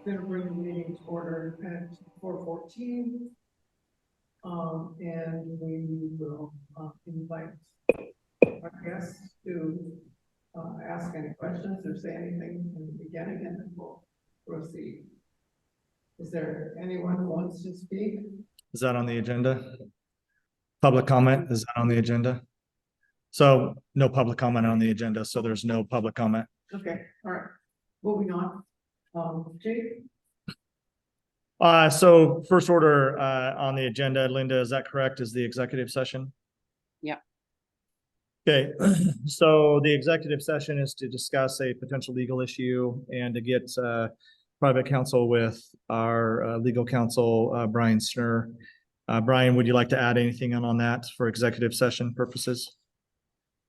going to bring the meeting to order at 4:14. And we will invite our guests to ask any questions or say anything in the beginning, and then we'll proceed. Is there anyone who wants to speak? Is that on the agenda? Public comment, is that on the agenda? So no public comment on the agenda, so there's no public comment. Okay, all right. Moving on. Jake? So first order on the agenda, Linda, is that correct? Is the executive session? Yeah. Okay, so the executive session is to discuss a potential legal issue and to get private counsel with our legal counsel, Brian Snur. Brian, would you like to add anything on that for executive session purposes?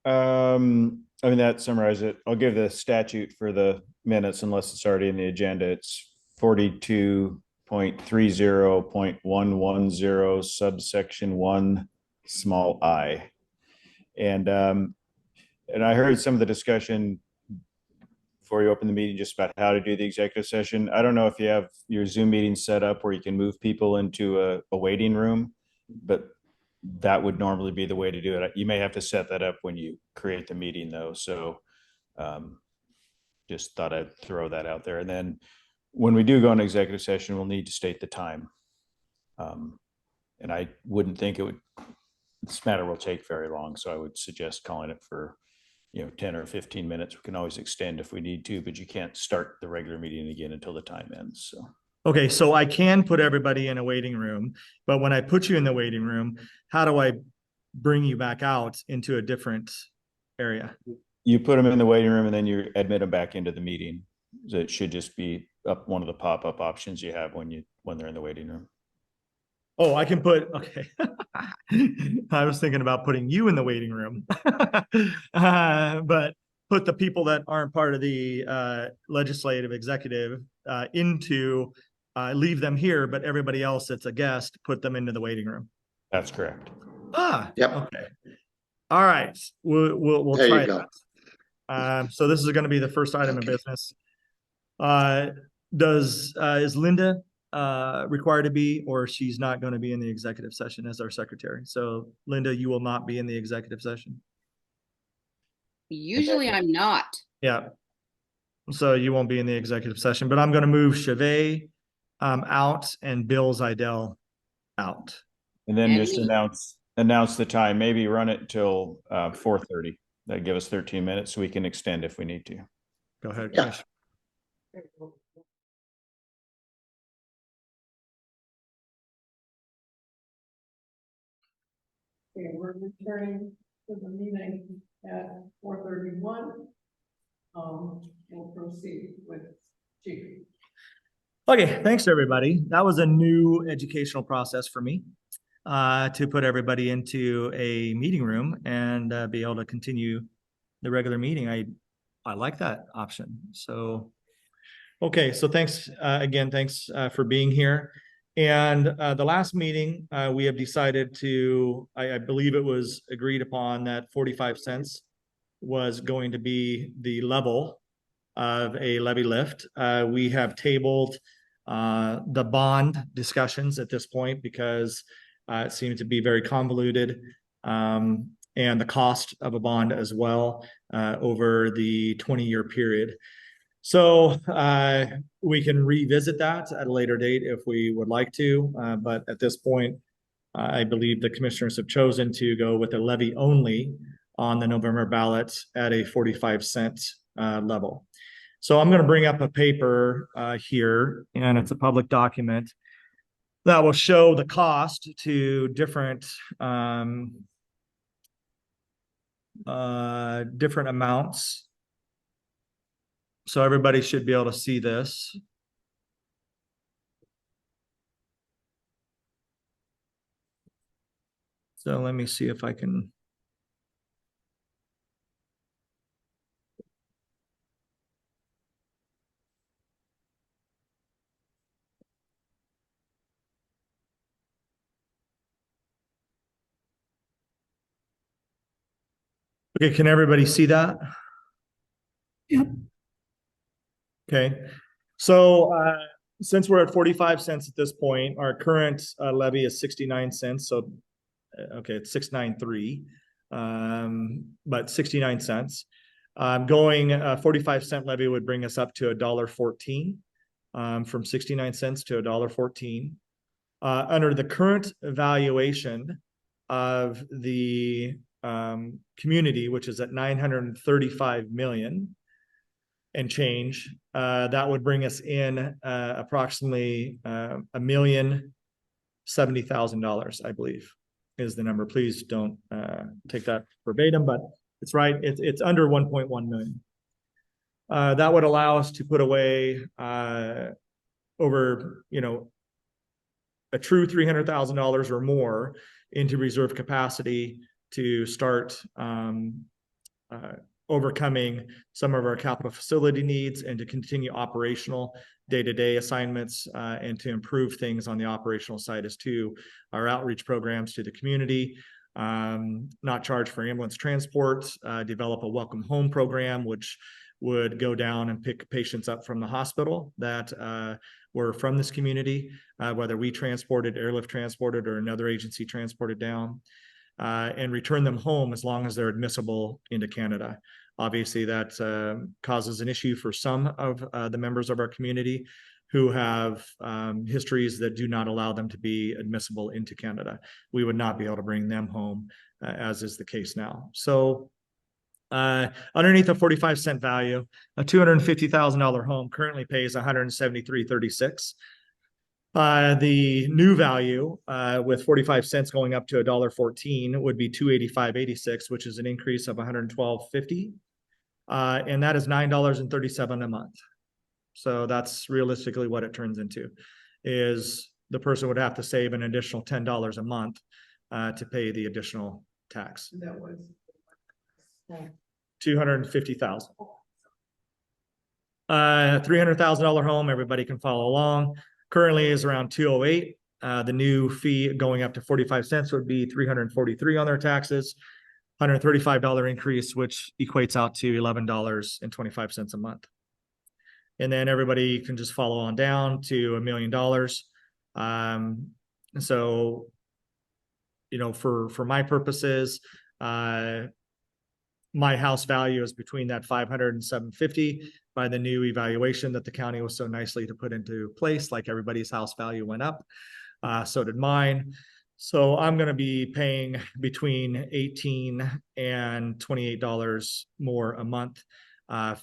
I mean, that summarizes it. I'll give the statute for the minutes unless it's already in the agenda. It's 42.30.110 subsection 1 small I. And I heard some of the discussion before you open the meeting just about how to do the executive session. I don't know if you have your Zoom meeting set up where you can move people into a waiting room, but that would normally be the way to do it. You may have to set that up when you create the meeting though. So just thought I'd throw that out there. And then when we do go into executive session, we'll need to state the time. And I wouldn't think this matter will take very long. So I would suggest calling it for, 10 or 15 minutes. We can always extend if we need to, but you can't start the regular meeting again until the time ends. So. Okay, so I can put everybody in a waiting room, but when I put you in the waiting room, how do I bring you back out into a different area? You put them in the waiting room and then you admit them back into the meeting. So it should just be up one of the pop-up options you have when they're in the waiting room. Oh, I can okay. I was thinking about putting you in the waiting room, but put the people that aren't part of the legislative executive into leave them here, but everybody else that's a guest, put them into the waiting room. That's correct. Yep. Okay. All right. We'll there try you go. that. So this is going to be the first item of business. Is Linda required to be, or she's not going to be in the executive session as our secretary? So Linda, you will not be in the executive session. Usually I'm not. Yeah. So you won't be in the executive session, but I'm going to move Chevet out and Bill Zidell out. And then just announce the time, maybe run it until 4:30. That'd give us 13 minutes so we can extend if we need to. Go ahead. Yeah. Chris. Okay, we're returning to the meeting at 4:31. We'll proceed with Chief. Okay, thanks everybody. That was a new educational process for me to put everybody into a meeting room and be able to continue the regular meeting. I like that option. So, okay, so thanks again. Thanks for being here. And the last meeting, we have decided to, I believe it was agreed upon that 45 cents was going to be the level of a levy lift. We have tabled the bond discussions at this point because it seemed to be very convoluted, and the cost of a bond as well over the 20-year period. So we can revisit that at a later date if we would like to, but at this point, I believe the commissioners have chosen to go with a levy only on the November ballot at a 45-cent level. So I'm going to bring up a paper here, and it's a public document that will show the cost to different amounts. So everybody should be able to see this. So let me see if I can. Okay, can everybody see that? Yep. Okay, so since we're at 45 cents at this point, our current levy is 69 cents. So, okay, it's 693, but 69 cents. Going 45-cent levy would bring us up to $1.14, from 69 cents to $1.14. Under the current valuation of the community, which is at 935 million and change, that would bring us in approximately $1,070,000, I believe, is the number. Please don't take that verbatim, but it's right. It's under 1.1 million. That would allow us to put away over, a true $300,000 or more into reserve capacity to start overcoming some of our capital facility needs and to continue operational day-to-day assignments and to improve things on the operational side as to our outreach programs to the community, not charge for ambulance transport, develop a welcome home program, which would go down and pick patients up from the hospital that were from this community, whether we transported, airlift transported, or another agency transported down, and return them home as long as they're admissible into Canada. Obviously, that causes an issue for some of the members of our community who have histories that do not allow them to be admissible into Canada. We would not be able to bring them home, as is the case now. So underneath a 45-cent value, a $250,000 home currently pays $173.36. The new value with 45 cents going up to $1.14 would be $285.86, which is an increase of $112.50. And that is $9.37 a month. So that's realistically what it turns into, is the person would have to save an additional $10 a month to pay the additional tax. That was. $250,000. $300,000 home, everybody can follow along. Currently is around 208. The new fee going up to 45 cents would be 343 on their taxes, $135 increase, which equates out to $11.25 a month. And then everybody can just follow on down to $1 million. So, for my purposes, my house value is between that 500 and 750 by the new evaluation that the county was so nicely to put into place. Like everybody's house value went up, so did mine. So I'm going to be paying between $18 and $28 more a month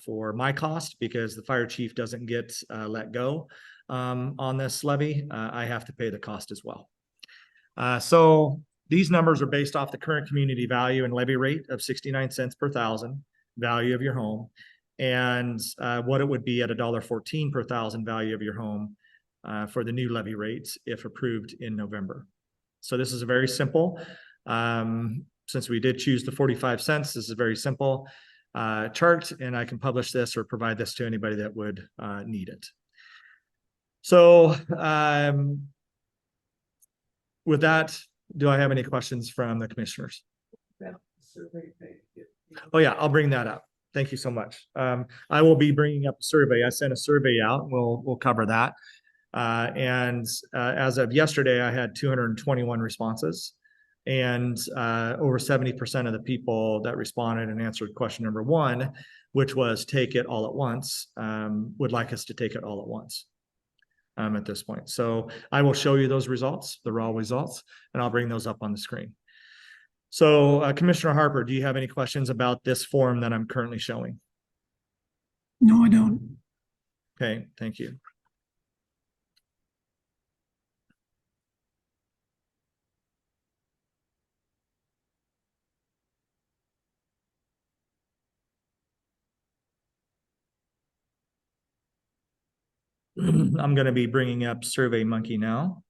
for my cost, because the fire chief doesn't get let go on this levy. I have to pay the cost as well. So these numbers are based off the current community value and levy rate of 69 cents per thousand value of your home, and what it would be at $1.14 per thousand value of your home for the new levy rates if approved in November. So this is a very simple, since we did choose the 45 cents, this is a very simple chart, and I can publish this or provide this to anybody that would need it. So with that, do I have any questions from the commissioners? Oh yeah, I'll bring that up. Thank you so much. I will be bringing up a survey. I sent a survey out. We'll cover that. And as of yesterday, I had 221 responses, and over 70% of the people that responded and answered question number 1, which was take it all at once, would like us to take it all at once. At this point. So I will show you those results, the raw results, and I'll bring those up on the screen. So Commissioner Harper, do you have any questions about this form that I'm currently showing? No, I don't. Okay, thank you. I'm going to be bringing up SurveyMonkey now.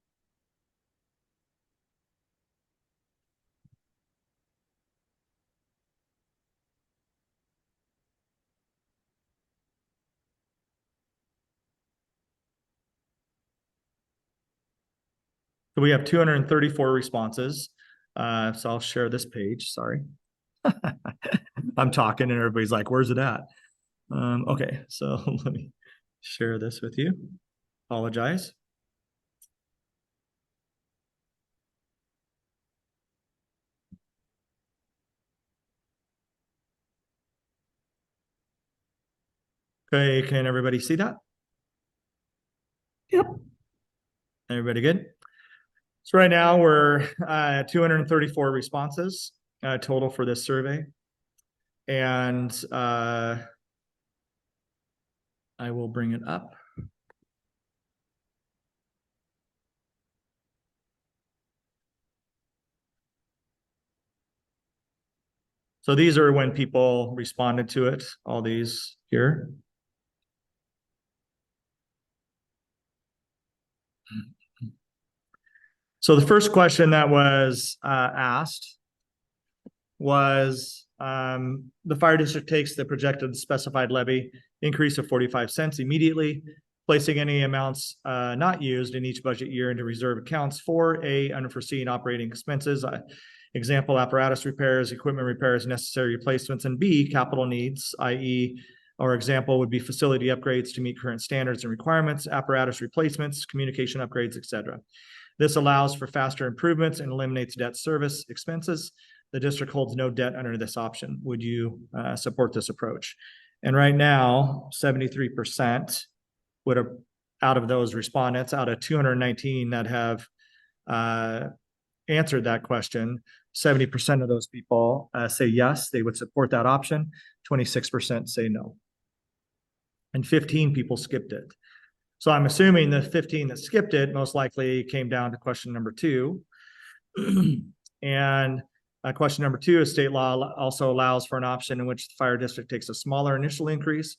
So we have 234 responses. So I'll share this page. Sorry. I'm talking and everybody's like, where's it at? Okay, so let me share this with you. Apologize. Okay, can everybody see that? Yep. Everybody good? So right now we're 234 responses total for this survey. And I will bring it up. So these are when people responded to it, all these here. So the first question that was asked was the fire district takes the projected specified levy increase of 45 cents immediately, placing any amounts not used in each budget year into reserve accounts for A, unforeseen operating expenses, example, apparatus repairs, equipment repairs, necessary replacements, and B, capital needs, i.e., or example would be facility upgrades to meet current standards and requirements, apparatus replacements, communication upgrades, etc. This allows for faster improvements and eliminates debt service expenses. The district holds no debt under this option. Would you support this approach? And right now, 73% would have, out of those respondents, out of 219 that have answered that question, 70% of those people say yes, they would support that option. 26% say no. And 15 people skipped it. So I'm assuming the 15 that skipped it most likely came down to question number 2. And question number 2 is state law also allows for an option in which the fire district takes a smaller initial increase,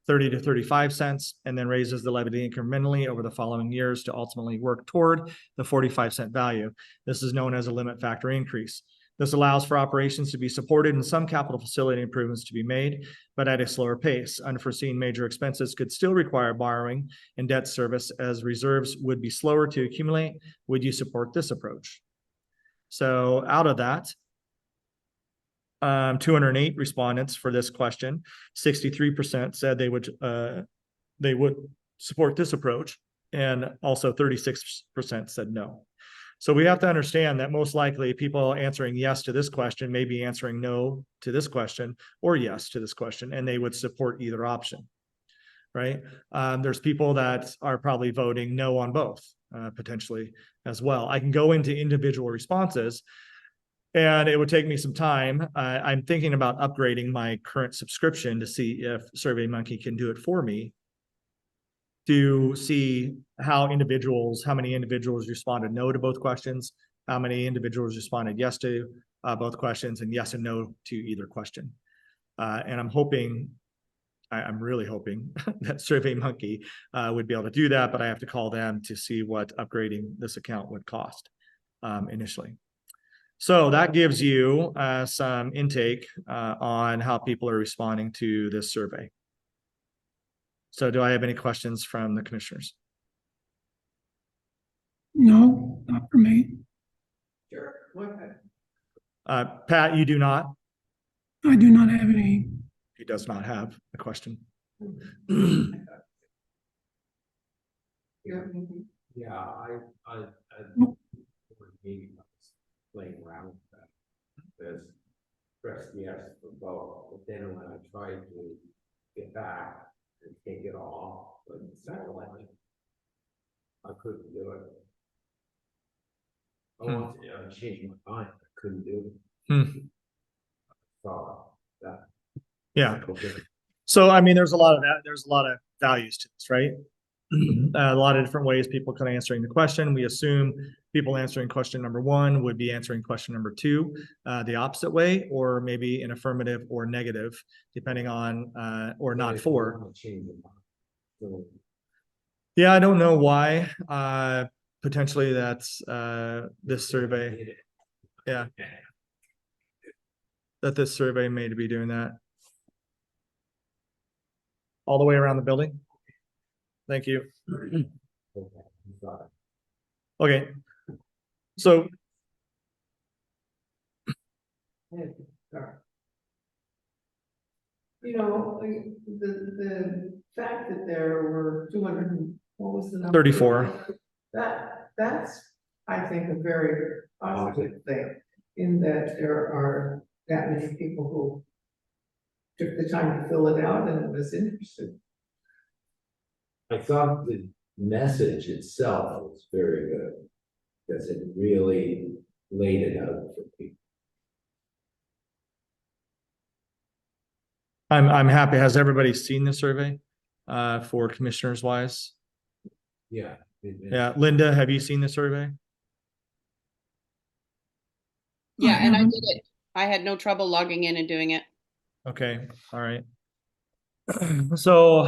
30 to 35 cents, and then raises the levy incrementally over the following years to ultimately work toward the 45-cent value. This is known as a limit factor increase. This allows for operations to be supported and some capital facility improvements to be made, but at a slower pace. Unforeseen major expenses could still require borrowing and debt service as reserves would be slower to accumulate. Would you support this approach? So out of that, 208 respondents for this question, 63% said they would support this approach, and also 36% said no. So we have to understand that most likely people answering yes to this question may be answering no to this question or yes to this question, and they would support either option, right? There's people that are probably voting no on both, potentially as well. I can go into individual responses, and it would take me some time. I'm thinking about upgrading my current subscription to see if SurveyMonkey can do it for me, to see how many individuals responded no to both questions, how many individuals responded yes to both questions, and yes and no to either question. And I'm really hoping that SurveyMonkey would be able to do that, but I have to call them to see what upgrading this account would cost initially. So that gives you some intake on how people are responding to this survey. So do I have any questions from the commissioners? No, not for me. Sure, go ahead. Pat, you do not? I do not have any. He does not have a question. You have anything? Yeah, I Nope. maybe I was playing around with that. There's press yes for both, but then when I tried to get back and take it off, but the second one, I couldn't do it. I wanted to change my mind, I couldn't do it. Hmm. So that. Yeah. Okay. So, I mean, there's a lot of that. There's a lot of values to this, right? A lot of different ways people can answering the question. We assume people answering question number 1 would be answering question number 2 the opposite way, or maybe an affirmative or negative, depending on or not If you for. wanna change your mind. So, Yeah, I don't know why. Potentially that's this survey. Yeah. That this survey may be doing that. All the way around the building. Thank you. okay, got it. Okay. So Sorry. You know, the fact that there were 200 What was the number? 34. That's, I think, a very positive thing, in that there are that many people who took the time to fill it out and was interested. I thought the message itself was very good, because it really laid it out for people. I'm happy. Has everybody seen the survey for commissioners wise? Yeah. Yeah, Linda, have you seen the survey? Yeah, and I haven't. did it. I had no trouble logging in and doing it. Okay, all right. So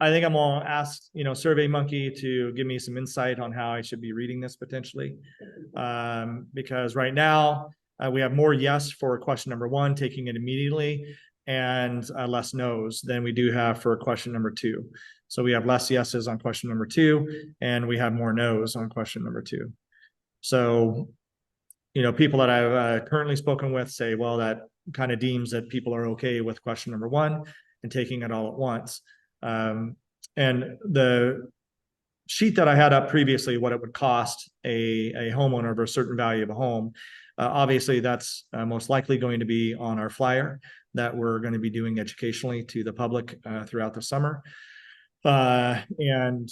I think I'm gonna ask, Survey Monkey to give me some insight on how I should be reading this potentially. Because right now we have more yes for question number 1, taking it immediately, and less no's than we do have for question number 2. So we have less yeses on question number 2, and we have more no's on question number 2. So, people that I've currently spoken with say, well, that kind of deems that people are okay with question number 1 and taking it all at once. And the sheet that I had up previously, what it would cost a homeowner of a certain value of a home, obviously that's most likely going to be on our flyer that we're going to be doing educationally to the public throughout the summer. And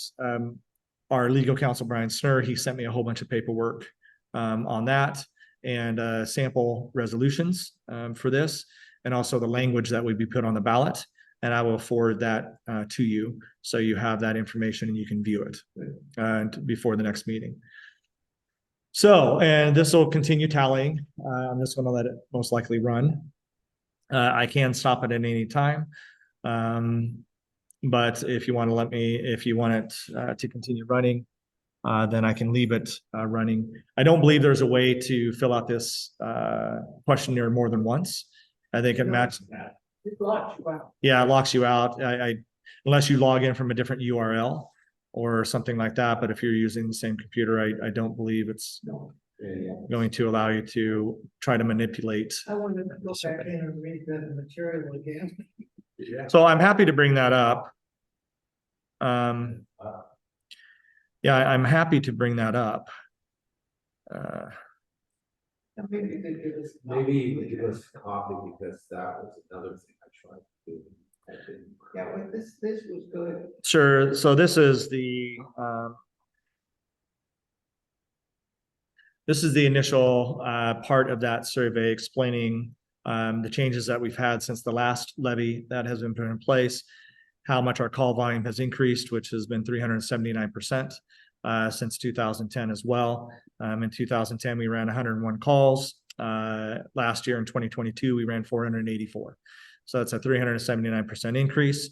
our legal counsel, Brian Snur, he sent me a whole bunch of paperwork on that, and sample resolutions for this, and also the language that would be put on the ballot. And I will forward that to you, so you have that information and you can view it before the next meeting. So, and this will continue tallying. I'm just going to let it most likely run. I can stop it at any time. But if you want it to continue running, then I can leave it running. I don't believe there's a way to fill out this questionnaire more than once. I think it matches that. It locks you out. Yeah, it locks you out. Unless you log in from a different URL or something like that. But if you're using the same computer, I don't believe it's going to allow you to try to manipulate. I wanted to go back in and read the material again. Yeah. So I'm happy to bring that up. Yeah, I'm happy to bring that up. Maybe they give us. Maybe you could give us a copy, because that was another thing I tried to do. I didn't. Yeah, well, this was good. Sure. So this is the initial part of that survey explaining the changes that we've had since the last levy that has been put in place, how much our call volume has increased, which has been 379% since 2010 as well. In 2010, we ran 101 calls. Last year in 2022, we ran 484. So that's a 379% increase.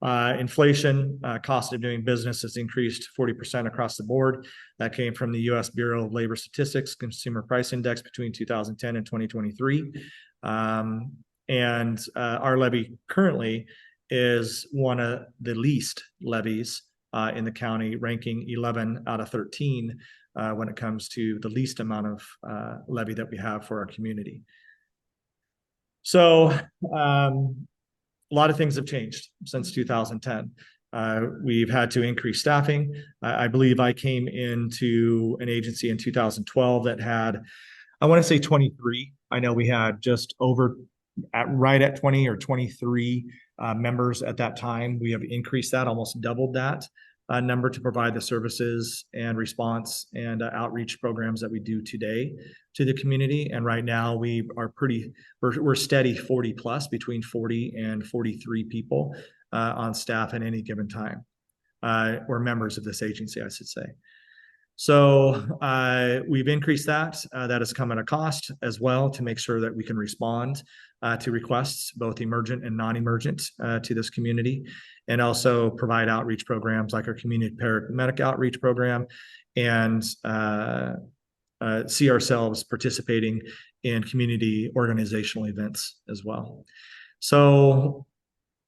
Inflation, cost of doing business has increased 40% across the board. That came from the U.S. Bureau of Labor Statistics Consumer Price Index between 2010 and 2023. And our levy currently is one of the least levies in the county, ranking 11 out of 13 when it comes to the least amount of levy that we have for our community. So a lot of things have changed since 2010. We've had to increase staffing. I believe I came into an agency in 2012 that had, I want to say 23. I know we had just over right at 20 or 23 members at that time. We have increased that, almost doubled that number to provide the services and response and outreach programs that we do today to the community. And right now we are we're steady 40 plus, between 40 and 43 people on staff at any given time, or members of this agency, I should say. So we've increased that. That has come at a cost as well, to make sure that we can respond to requests, both emergent and non-emergent, to this community, and also provide outreach programs like our community paramedic outreach program, and see ourselves participating in community organizational events as well. So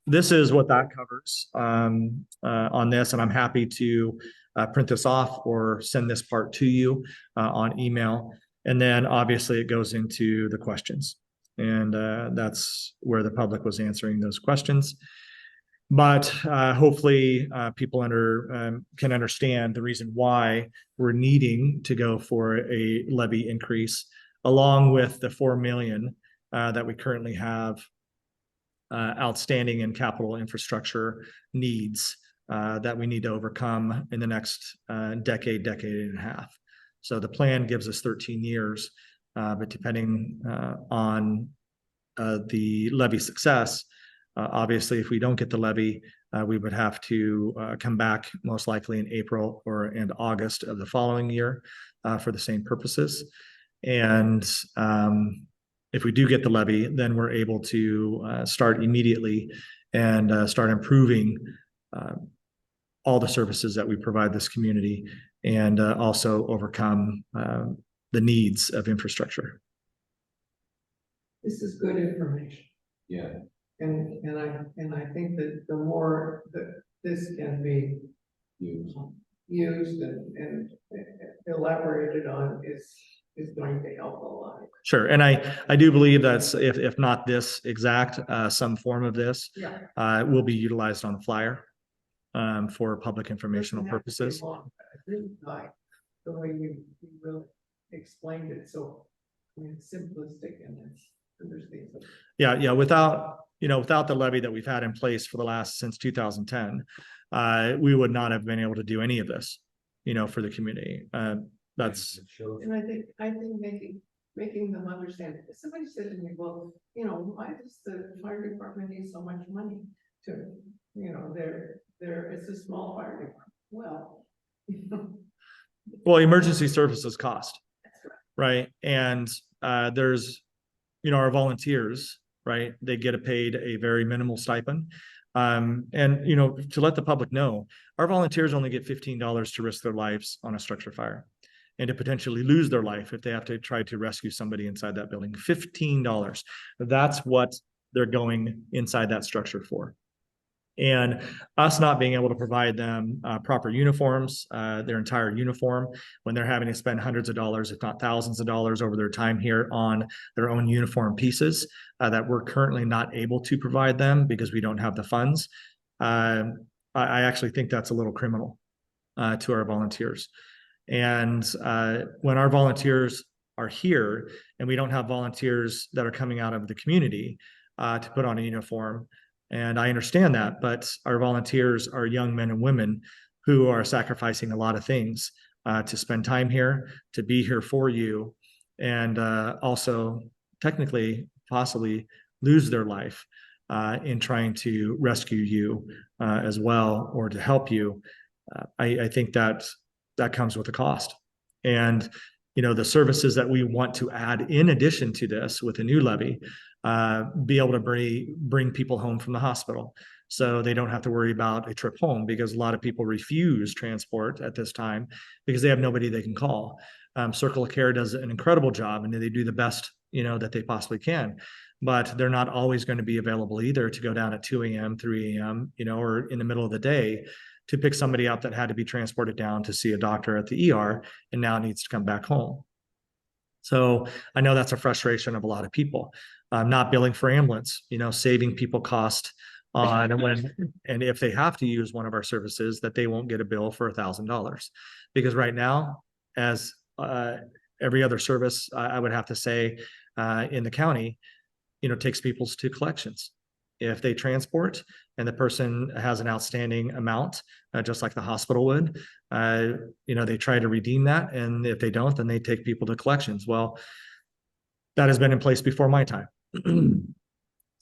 this is what that covers on this, and I'm happy to print this off or send this part to you on email. And then obviously it goes into the questions, and that's where the public was answering those questions. But hopefully people can understand the reason why we're needing to go for a levy increase, along with the 4 million that we currently have outstanding in capital infrastructure needs that we need to overcome in the next decade and a half. So the plan gives us 13 years, but depending on the levy success, obviously, if we don't get the levy, we would have to come back most likely in April and August of the following year for the same purposes. And if we do get the levy, then we're able to start immediately and start improving all the services that we provide this community, and also overcome the needs of infrastructure. This is good information. Yeah. And I think that the more that this can be used and elaborated on is going to help a lot. Sure, and I do believe that's if not this exact, some form of this will be utilized on a flyer for public informational purposes. I really like the way you really explained it, so it's simplistic and it's understandable. Yeah, without the levy that we've had in place for since 2010, we would not have been able to do any of this, for the community. That's And I think making them understand. If somebody said to me, well, why does the fire department need so much money to, it's a small fire department. Well, well, emergency services cost, that's right. right? And there's, our volunteers, right? They get paid a very minimal stipend. And to let the public know, our volunteers only get $15 to risk their lives on a structure fire, and to potentially lose their life if they have to try to rescue somebody inside that building. $15. That's what they're going inside that structure for. And us not being able to provide them proper uniforms, their entire uniform, when they're having to spend hundreds of dollars, if not thousands of dollars over their time here on their own uniform pieces that we're currently not able to provide them because we don't have the funds. I actually think that's a little criminal to our volunteers. And when our volunteers are here and we don't have volunteers that are coming out of the community to put on a uniform, and I understand that, but our volunteers are young men and women who are sacrificing a lot of things to spend time here, to be here for you, and also technically possibly lose their life in trying to rescue you as well, or to help you. I think that comes with a cost. And the services that we want to add in addition to this with a new levy, be able to bring people home from the hospital, so they don't have to worry about a trip home, because a lot of people refuse transport at this time because they have nobody they can call. Circle of Care does an incredible job, and they do the best that they possibly can, but they're not always going to be available either to go down at 2 a.m., 3 a.m., or in the middle of the day to pick somebody up that had to be transported down to see a doctor at the ER and now needs to come back home. So I know that's a frustration of a lot of people. Not billing for ambulance, saving people cost on and if they have to use one of our services, that they won't get a bill for $1,000, because right now, as every other service, I would have to say in the county, takes people to collections. If they transport and the person has an outstanding amount, just like the hospital would, they try to redeem that. And if they don't, then they take people to collections. Well, that has been in place before my time.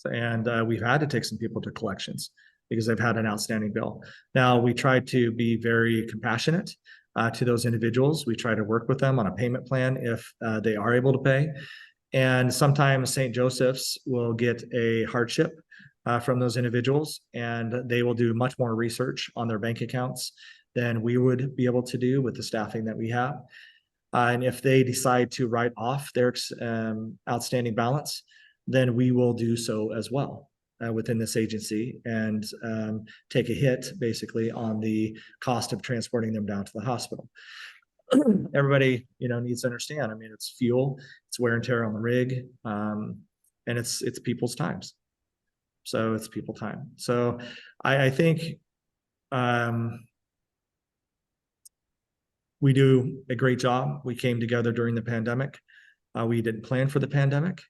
And we've had to take some people to collections because they've had an outstanding bill. Now, we try to be very compassionate to those individuals. We try to work with them on a payment plan if they are able to pay. And sometimes St. Joseph's will get a hardship from those individuals, and they will do much more research on their bank accounts than we would be able to do with the staffing that we have. And if they decide to write off their outstanding balance, then we will do so as well within this agency, and take a hit basically on the cost of transporting them down to the hospital. Everybody, needs to understand. I mean, it's fuel, it's wear and tear on the rig, and it's people's times. So it's people time. So I think we do a great job. We came together during the pandemic. We didn't plan for the pandemic,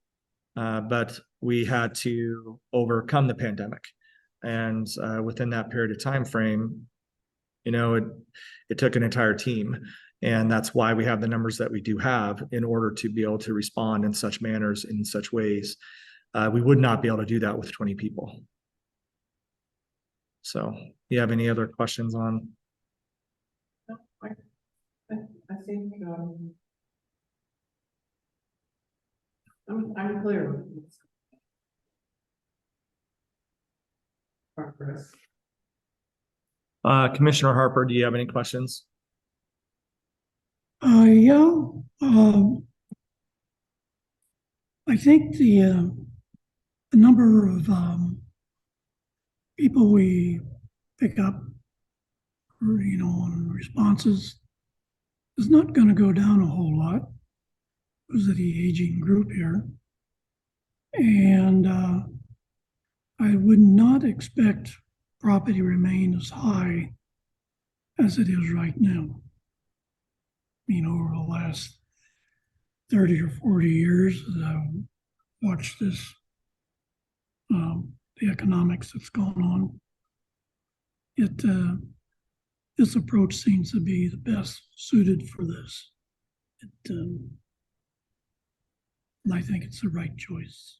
but we had to overcome the pandemic. And within that period of time frame, it took an entire team. And that's why we have the numbers that we do have in order to be able to respond in such manners, in such ways. We would not be able to do that with 20 people. So, you have any other questions on? I think, I'm clear with this. Chris. Commissioner Harper, do you have any questions? Yeah, I think the number of people we pick up, on responses is not going to go down a whole lot because of the aging group here. And I would not expect property to remain as high as it is right now. Over the last 30 or 40 years, as I've watched this, the economics that's going on, this approach seems to be the best suited for this. And I think it's the right choice.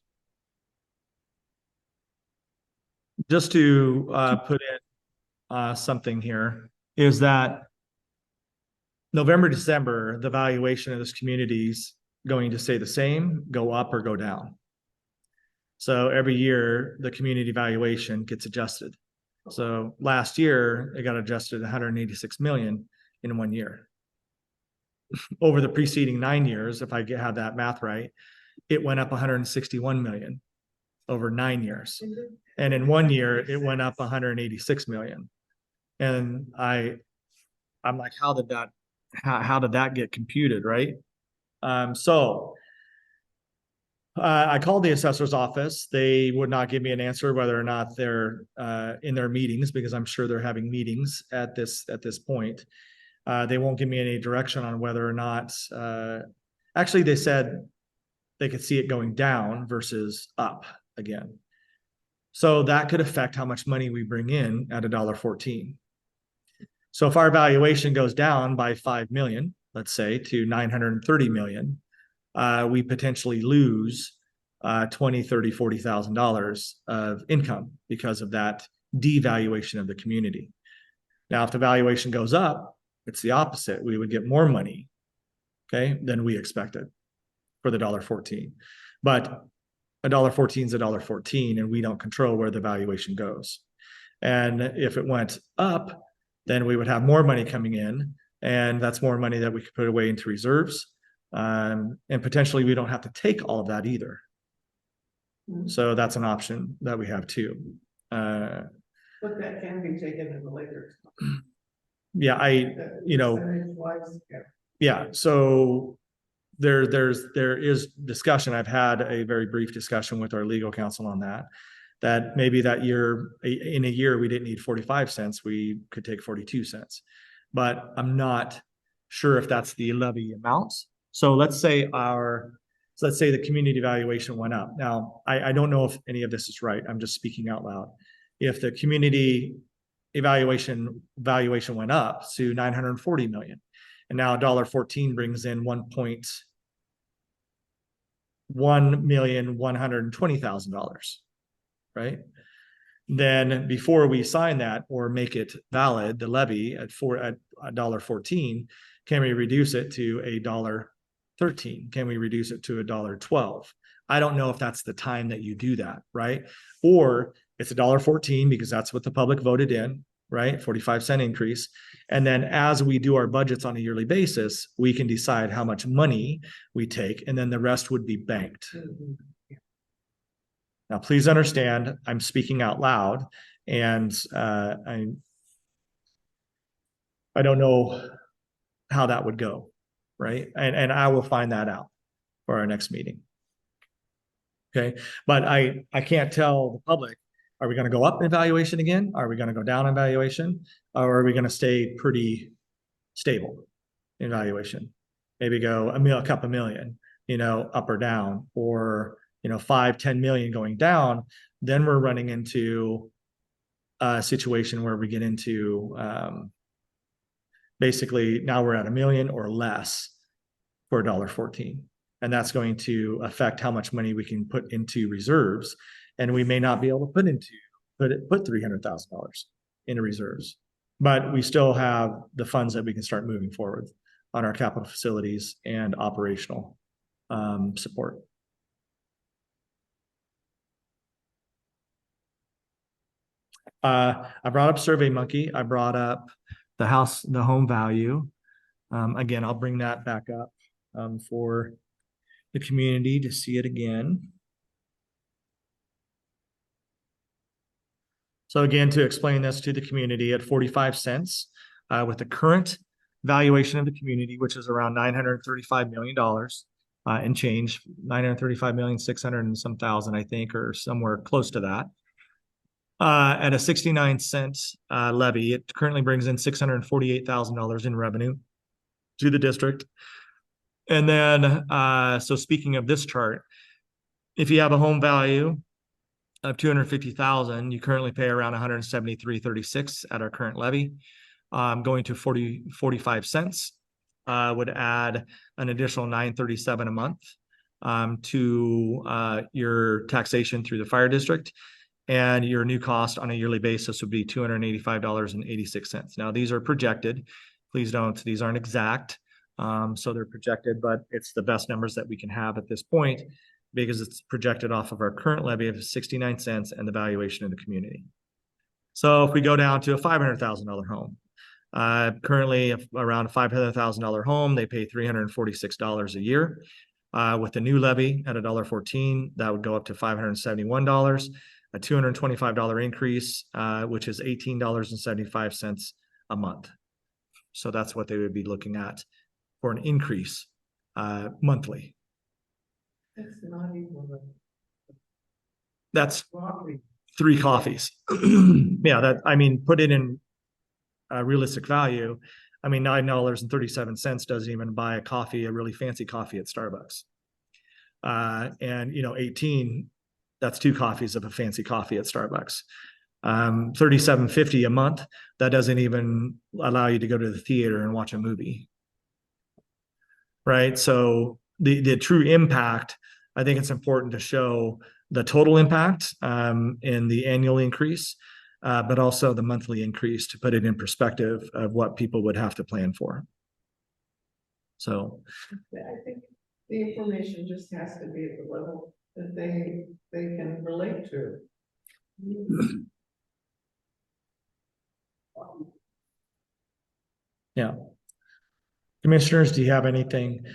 Just to put in something here, is that November, December, the valuation of this community is going to stay the same, go up, or go down. So every year, the community valuation gets adjusted. So last year, it got adjusted 186 million in 1 year. Over the preceding 9 years, if I have that math right, it went up 161 million over 9 years. And in 1 year, it went up 186 million. And I'm like, how did that get computed, right? So I called the assessor's office. They would not give me an answer whether or not they're in their meetings, because I'm sure they're having meetings at this point. They won't give me any direction on whether or not. Actually, they said they could see it going down versus up again. So that could affect how much money we bring in at $1.14. So if our valuation goes down by 5 million, let's say, to 930 million, we potentially lose $20,000, $30,000, $40,000 of income because of that devaluation of the community. Now, if the valuation goes up, it's the opposite. We would get more money, okay, than we expected for the $1.14. But $1.14 is $1.14, and we don't control where the valuation goes. And if it went up, then we would have more money coming in, and that's more money that we could put away into reserves. And potentially we don't have to take all of that either. So that's an option that we have too. But that can be taken in the later. Yeah, Percentage-wise, yeah. yeah. So there is discussion. I've had a very brief discussion with our legal counsel on that maybe that year, in a year, we didn't need 45 cents. We could take 42 cents, but I'm not sure if that's the levy amounts. So let's say the community valuation went up. Now, I don't know if any of this is right. I'm just speaking out loud. If the community valuation went up to 940 million, and now $1.14 brings in $1,120,000, right? Then before we sign that or make it valid, the levy at $1.14, can we reduce it to $1.13? Can we reduce it to $1.12? I don't know if that's the time that you do that, right? Or it's $1.14 because that's what the public voted in, right? 45-cent increase. And then as we do our budgets on a yearly basis, we can decide how much money we take, and then the rest would be banked. Now, please understand, I'm speaking out loud, and I don't know how that would go, right? And I will find that out for our next meeting. Okay, but I can't tell the public Are we going to go up in valuation again? Are we going to go down in valuation? Or are we going to stay pretty stable in valuation? Maybe go a couple million, up or down, or 5-10 million going down. Then we're running into a situation where we get into basically now we're at $1 million or less for $1.14. And that's going to affect how much money we can put into reserves. And we may not be able to put $300,000 into reserves, but we still have the funds that we can start moving forward on our capital facilities and operational support. I brought up SurveyMonkey. I brought up the home value. Again, I'll bring that back up for the community to see it again. So again, to explain this to the community at 45 cents with the current valuation of the community, which is around $935 million and change, 935,600,000 and some thousand, I think, or somewhere close to that. At a 69-cent levy, it currently brings in $648,000 in revenue to the district. And then, so speaking of this chart, if you have a home value of $250,000, you currently pay around $173.36 at our current levy. Going to 45 cents would add an additional $937 a month to your taxation through the fire district. And your new cost on a yearly basis would be $285.86. Now, these are projected. Please don't, these aren't exact. So they're projected, but it's the best numbers that we can have at this point because it's projected off of our current levy of 69 cents and the valuation of the community. So if we go down to a $500,000 home, currently around a $500,000 home, they pay $346 a year. With the new levy at $1.14, that would go up to $571. A $225 increase, which is $18.75 a month. So that's what they would be looking at for an increase monthly. It's not even That's coffee. 3 coffees. Yeah, put it in realistic value. $9.37 doesn't even buy a really fancy coffee at Starbucks. And 18, that's 2 coffees of a fancy coffee at Starbucks. $37.50 a month, that doesn't even allow you to go to the theater and watch a movie. Right? So the true impact, I think it's important to show the total impact in the annual increase, but also the monthly increase to put it in perspective of what people would have to plan for. So I think the information just has to be at the level that they can relate to. Yeah. Commissioners, do you have anything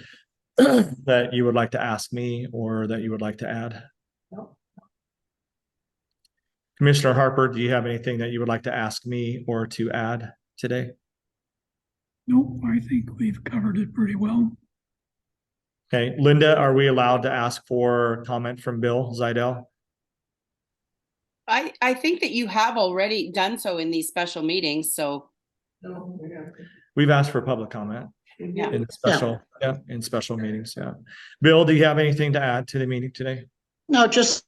that you would like to ask me or that you would like to add? No. Commissioner Harper, do you have anything that you would like to ask me or to add today? Nope, I think we've covered it pretty well. Okay, Linda, are we allowed to ask for comment from Bill Zidell? I think that you have already done so in these special meetings, so No, we have to. We've asked for public comment yeah. in special meetings. Yeah. Bill, do you have anything to add to the meeting today? No, just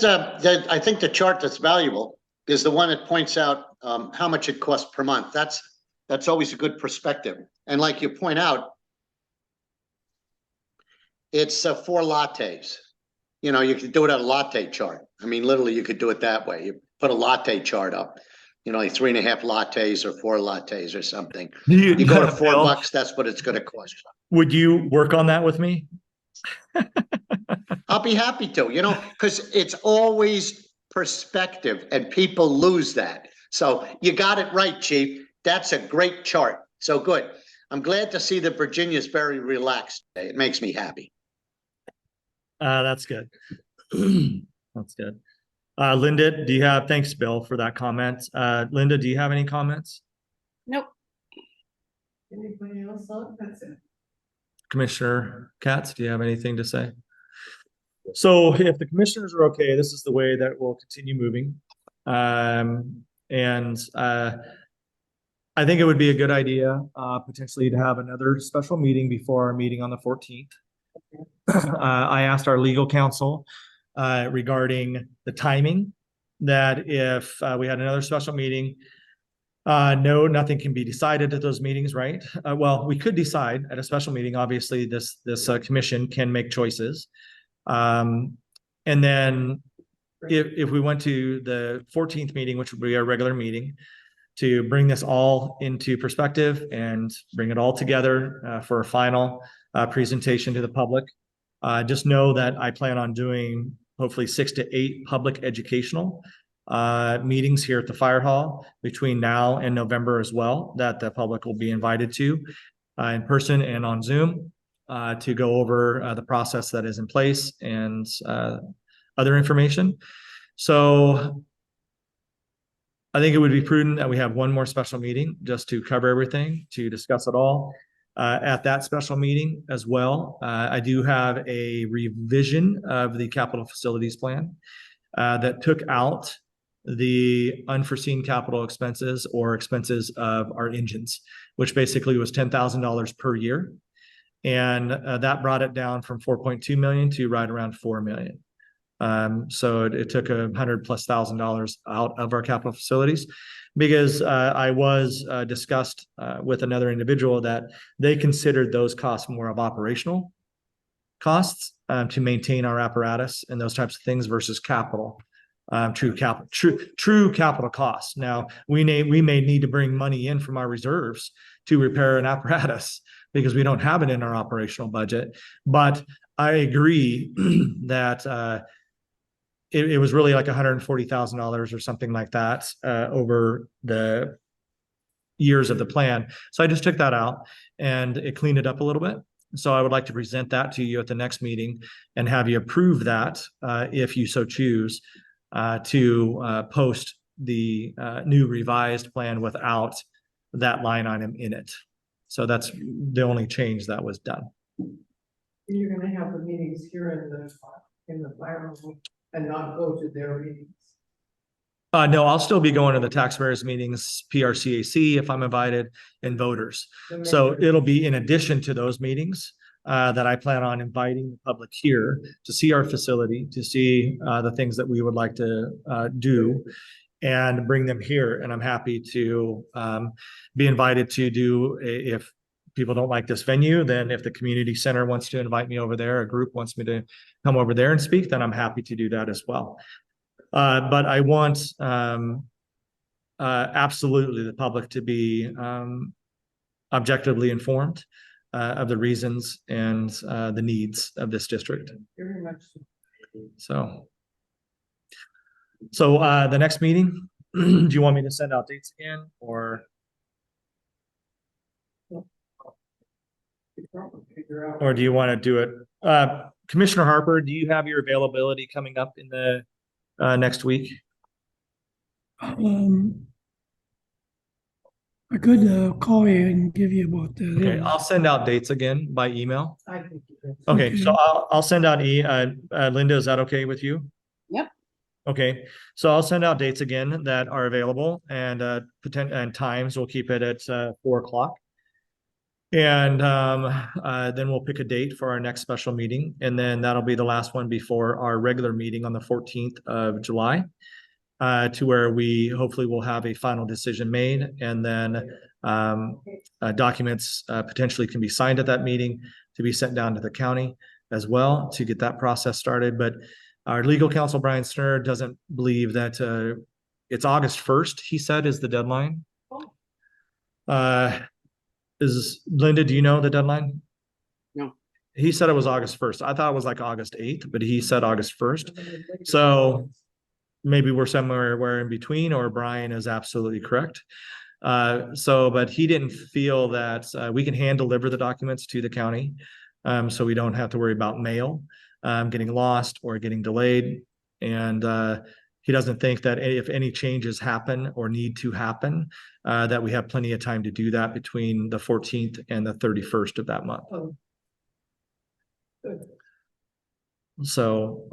I think the chart that's valuable is the one that points out how much it costs per month. That's always a good perspective. And like you point out, it's 4 lattes. You could do it on a latte chart. Literally, you could do it that way. You put a latte chart up, like 3.5 lattes or 4 lattes or something. You go to $4, that's what it's going to cost. Would you work on that with me? I'll be happy to, because it's always perspective and people lose that. So you got it right, Chief. That's a great chart. So good. I'm glad to see that Virginia's very relaxed today. It makes me happy. That's good. That's good. Linda, thanks, Bill, for that comment. Linda, do you have any comments? Nope. Anybody else? That's it. Commissioner Katz, do you have anything to say? So if the commissioners are okay, this is the way that we'll continue moving. I think it would be a good idea, potentially to have another special meeting before our meeting on the 14th. I asked our legal counsel, regarding the timing, that if, we had another special meeting, no, nothing can be decided at those meetings, right? Well, we could decide at a special meeting. Obviously, this commission can make choices. And then if we went to the 14th meeting, which would be our regular meeting, to bring this all into perspective and bring it all together for a final presentation to the public. Just know that I plan on doing hopefully 6 to 8 public educational meetings here at the fire hall between now and November as well, that the public will be invited to in person and on Zoom to go over the process that is in place and other information. So I think it would be prudent that we have one more special meeting just to cover everything, to discuss it all. At that special meeting as well, I do have a revision of the capital facilities plan that took out the unforeseen capital expenses or expenses of our engines, which basically was $10,000 per year. And that brought it down from 4.2 million to right around 4 million. So it took $100,000+ out of our capital facilities, because I was discussed with another individual that they considered those costs more of operational costs to maintain our apparatus and those types of things versus capital. True capital costs. Now we may need to bring money in from our reserves to repair an apparatus because we don't have it in our operational budget. But I agree that it was really like $140,000 or something like that over the years of the plan. So I just took that out and it cleaned it up a little bit. So I would like to present that to you at the next meeting and have you approve that if you so choose to post the new revised plan without that line item in it. So that's the only change that was done. You're gonna have the meetings here in the fire room and not go to their meetings. No, I'll still be going to the taxpayers meetings, PRCAC if I'm invited, and voters. So it'll be in addition to those meetings that I plan on inviting the public here to see our facility, to see the things that we would like to do and bring them here. And I'm happy to be invited to do, if people don't like this venue, then if the community center wants to invite me over there, a group wants me to come over there and speak, then I'm happy to do that as well. But I want absolutely the public to be objectively informed of the reasons and the needs of this district. Very much. So the next meeting, do you want me to send out dates again, or do you want to do it? Commissioner Harper, do you have your availability coming up in the next week? I could call you and give you about that. Okay, I'll send out dates again by email. I think you can. Okay, so I'll send out Linda, is that okay with you? Yep. Okay, so I'll send out dates again that are available and and times. We'll keep it at 4 o'clock. And then we'll pick a date for our next special meeting. And then that'll be the last one before our regular meeting on the 14th of July, to where we hopefully will have a final decision made. And then documents potentially can be signed at that meeting to be sent down to the county as well to get that process started. But our legal counsel, Brian Snur, doesn't believe that it's August 1st, he said, is the deadline. Is Linda, do you know the deadline? No. He said it was August 1st. I thought it was like August 8th, but he said August 1st. So maybe we're somewhere in between, or Brian is absolutely correct. But he didn't feel that we can hand deliver the documents to the county. So we don't have to worry about mail getting lost or getting delayed. And he doesn't think that if any changes happen or need to happen, that we have plenty of time to do that between the 14th and the 31st of that month. Oh. Good. So,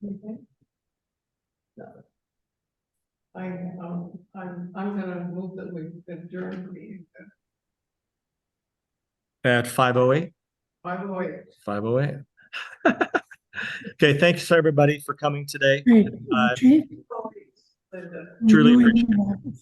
Okay. I'm gonna move that we adjourn the meeting at 5:08. 5:08. 5:08. Okay, thanks everybody for coming today. Hey, Chief, Linda. we Truly really appreciate need